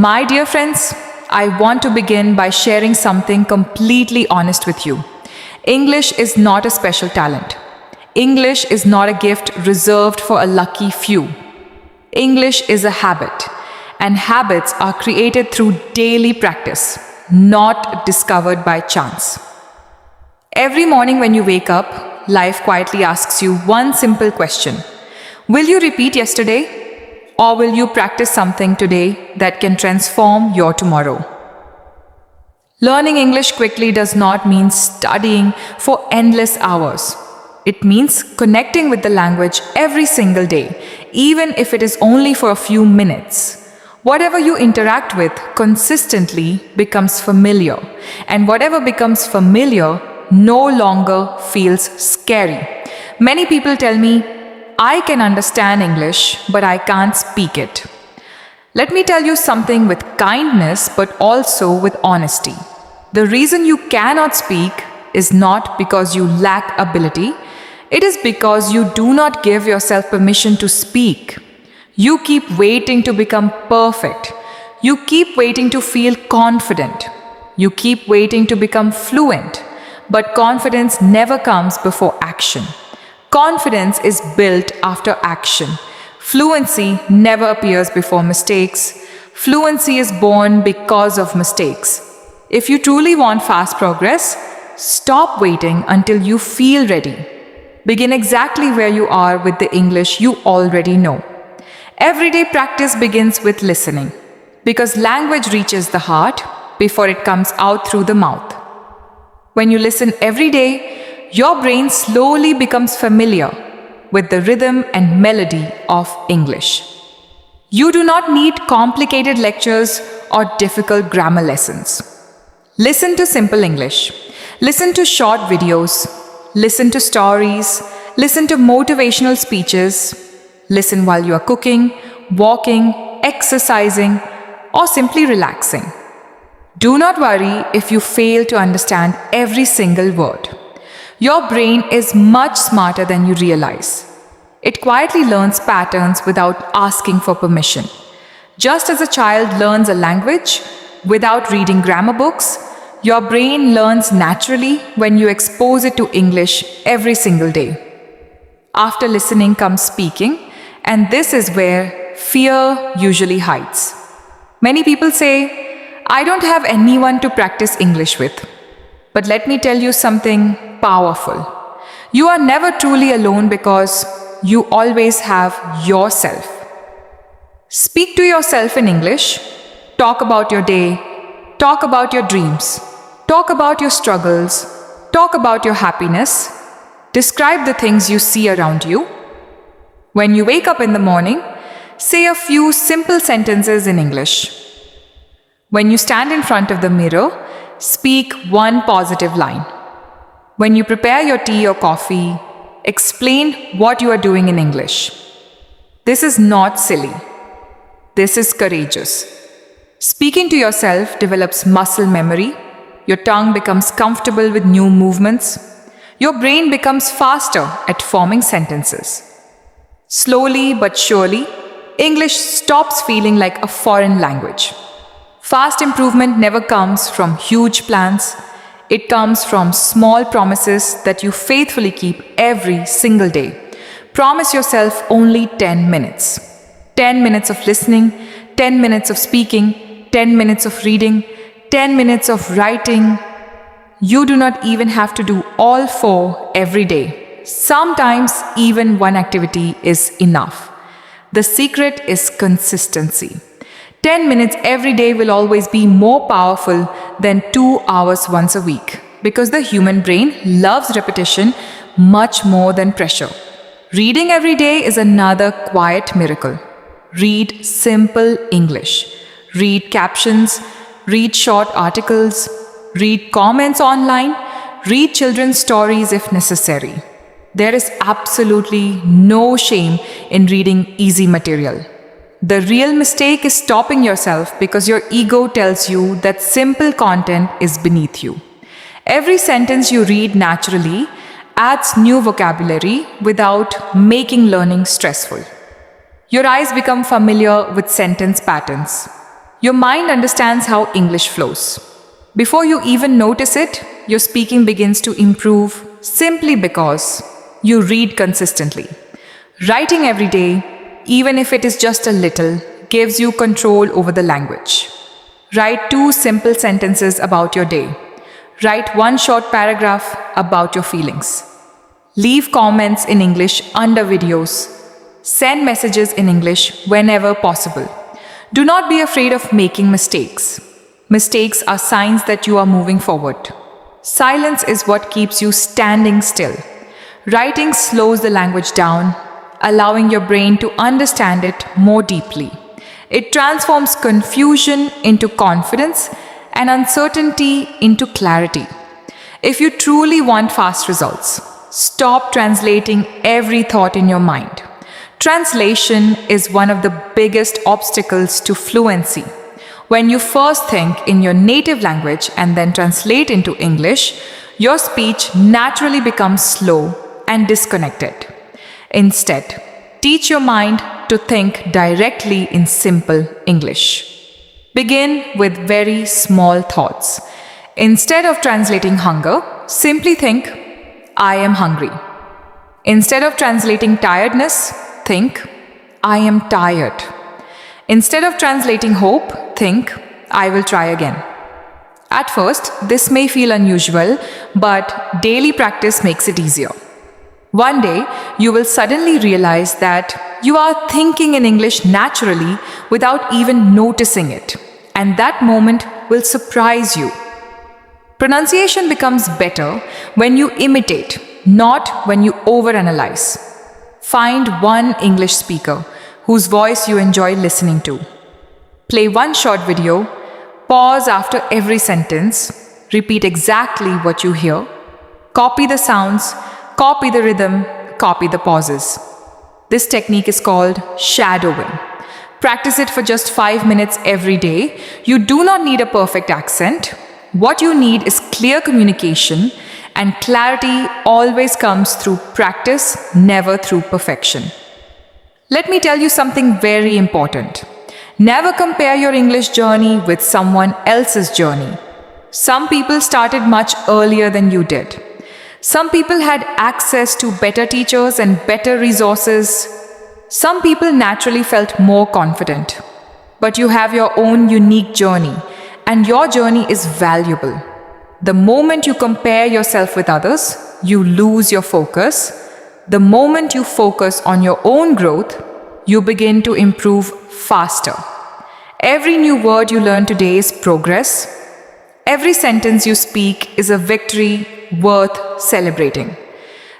My dear friends, I want to begin by sharing something completely honest with you. English is not a special talent. English is not a gift reserved for a lucky few. English is a habit, and habits are created through daily practice, not discovered by chance. Every morning when you wake up, life quietly asks you one simple question. Will you repeat yesterday? Or will you practice something today that can transform your tomorrow? Learning English quickly does not mean studying for endless hours. It means connecting with the language every single day, even if it is only for a few minutes. Whatever you interact with consistently becomes familiar, and whatever becomes familiar no longer feels scary. Many people tell me, I can understand English, but I can't speak it. Let me tell you something with kindness, but also with honesty. The reason you cannot speak is not because you lack ability. It is because you do not give yourself permission to speak. You keep waiting to become perfect. You keep waiting to feel confident. You keep waiting to become fluent. But confidence never comes before action. Confidence is built after action. Fluency never appears before mistakes. Fluency is born because of mistakes. If you truly want fast progress, stop waiting until you feel ready. Begin exactly where you are with the English you already know. Everyday practice begins with listening, because language reaches the heart before it comes out through the mouth. When you listen every day, your brain slowly becomes familiar with the rhythm and melody of English. You do not need complicated lectures or difficult grammar lessons. Listen to simple English. Listen to short videos. Listen to stories. Listen to motivational speeches. Listen while you are cooking, walking, exercising, or simply relaxing. Do not worry if you fail to understand every single word. Your brain is much smarter than you realize. It quietly learns patterns without asking for permission. Just as a child learns a language without reading grammar books, your brain learns naturally when you expose it to English every single day. After listening comes speaking, and this is where fear usually hides. Many people say, I don't have anyone to practice English with. But let me tell you something powerful. You are never truly alone because you always have yourself. Speak to yourself in English. Talk about your day. Talk about your dreams. Talk about your struggles. Talk about your happiness. Describe the things you see around you. When you wake up in the morning, say a few simple sentences in English. When you stand in front of the mirror, speak one positive line. When you prepare your tea or coffee, explain what you are doing in English. This is not silly. This is courageous. Speaking to yourself develops muscle memory. Your tongue becomes comfortable with new movements. Your brain becomes faster at forming sentences. Slowly but surely, English stops feeling like a foreign language. Fast improvement never comes from huge plans. It comes from small promises that you faithfully keep every single day. Promise yourself only 10 minutes. 10 minutes of listening, 10 minutes of speaking, 10 minutes of reading, 10 minutes of writing. You do not even have to do all 4 every day. Sometimes even one activity is enough. The secret is consistency. 10 minutes every day will always be more powerful than 2 hours once a week, because the human brain loves repetition much more than pressure. Reading every day is another quiet miracle. Read simple English. Read captions. Read short articles. Read comments online. Read children's stories if necessary. There is absolutely no shame in reading easy material. The real mistake is stopping yourself because your ego tells you that simple content is beneath you. Every sentence you read naturally adds new vocabulary without making learning stressful. Your eyes become familiar with sentence patterns. Your mind understands how English flows. Before you even notice it, your speaking begins to improve simply because you read consistently. Writing every day, even if it is just a little, gives you control over the language. Write 2 simple sentences about your day. Write 1 short paragraph about your feelings. Leave comments in English under videos. Send messages in English whenever possible. Do not be afraid of making mistakes. Mistakes are signs that you are moving forward. Silence is what keeps you standing still. Writing slows the language down, allowing your brain to understand it more deeply. It transforms confusion into confidence and uncertainty into clarity. If you truly want fast results, stop translating every thought in your mind. Translation is one of the biggest obstacles to fluency. When you first think in your native language and then translate into English, your speech naturally becomes slow and disconnected. Instead, teach your mind to think directly in simple English. Begin with very small thoughts. Instead of translating hunger, simply think, I am hungry. Instead of translating tiredness, think, I am tired. Instead of translating hope, think, I will try again. At first, this may feel unusual, but daily practice makes it easier. One day, you will suddenly realize that you are thinking in English naturally without even noticing it, and that moment will surprise you. Pronunciation becomes better when you imitate, not when you overanalyze. Find one English speaker whose voice you enjoy listening to. Play 1 short video, pause after every sentence, repeat exactly what you hear, copy the sounds, copy the rhythm, copy the pauses. This technique is called shadowing. Practice it for just 5 minutes every day. You do not need a perfect accent. What you need is clear communication, and clarity always comes through practice, never through perfection. Let me tell you something very important. Never compare your English journey with someone else's journey. Some people started much earlier than you did. Some people had access to better teachers and better resources. Some people naturally felt more confident. But you have your own unique journey, and your journey is valuable. The moment you compare yourself with others, you lose your focus. The moment you focus on your own growth, you begin to improve faster. Every new word you learn today is progress. Every sentence you speak is a victory worth celebrating.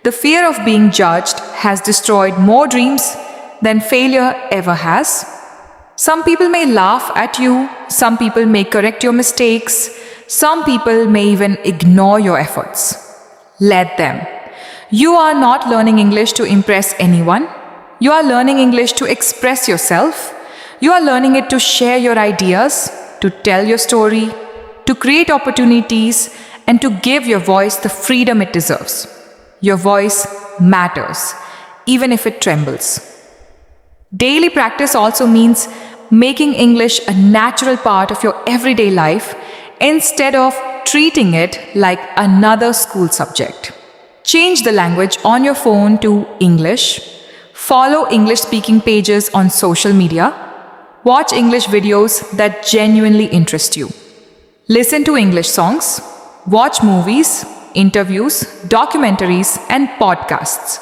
The fear of being judged has destroyed more dreams than failure ever has. Some people may laugh at you, some people may correct your mistakes, some people may even ignore your efforts. Let them. You are not learning English to impress anyone. You are learning English to express yourself. You are learning it to share your ideas, to tell your story, to create opportunities, and to give your voice the freedom it deserves. Your voice matters, even if it trembles. Daily practice also means making English a natural part of your everyday life instead of treating it like another school subject. Change the language on your phone to English. Follow English-speaking pages on social media. Watch English videos that genuinely interest you. Listen to English songs. Watch movies, interviews, documentaries, and podcasts.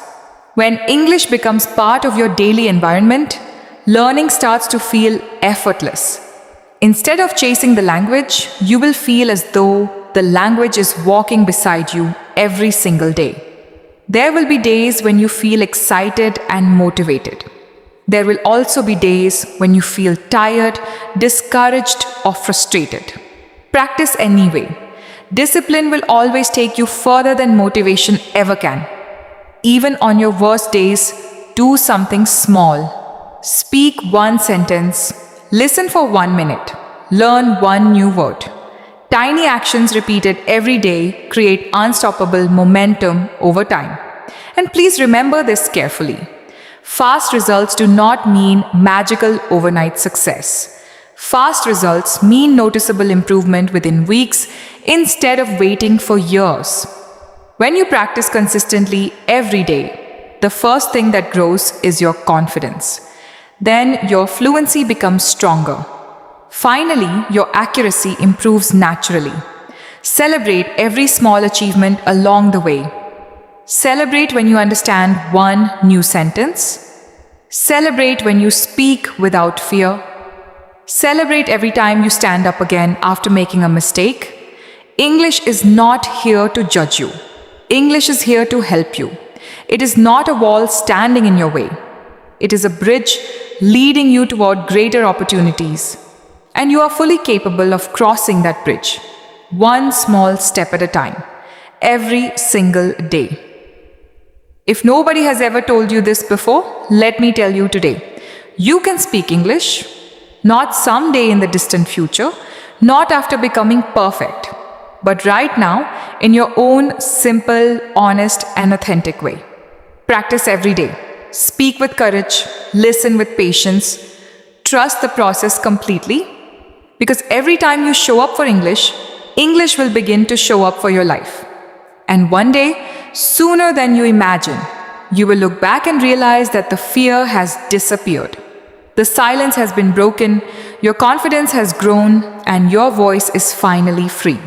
When English becomes part of your daily environment, learning starts to feel effortless. Instead of chasing the language, you will feel as though the language is walking beside you every single day. There will be days when you feel excited and motivated. There will also be days when you feel tired, discouraged, or frustrated. Practice anyway. Discipline will always take you further than motivation ever can. Even on your worst days, do something small. Speak 1 sentence. Listen for 1 minute. Learn 1 new word. Tiny actions repeated every day create unstoppable momentum over time. And please remember this carefully. Fast results do not mean magical overnight success. Fast results mean noticeable improvement within weeks instead of waiting for years. When you practice consistently every day, the first thing that grows is your confidence. Then your fluency becomes stronger. Finally, your accuracy improves naturally. Celebrate every small achievement along the way. Celebrate when you understand one new sentence. Celebrate when you speak without fear. Celebrate every time you stand up again after making a mistake. English is not here to judge you. English is here to help you. It is not a wall standing in your way. It is a bridge leading you toward greater opportunities. And you are fully capable of crossing that bridge, one small step at a time, every single day. If nobody has ever told you this before, let me tell you today. You can speak English, not someday in the distant future, not after becoming perfect, but right now in your own simple, honest, and authentic way. Practice every day. Speak with courage, listen with patience, trust the process completely, because every time you show up for English, English will begin to show up for your life. And one day, sooner than you imagine, you will look back and realize that the fear has disappeared. The silence has been broken, your confidence has grown, and your voice is finally free.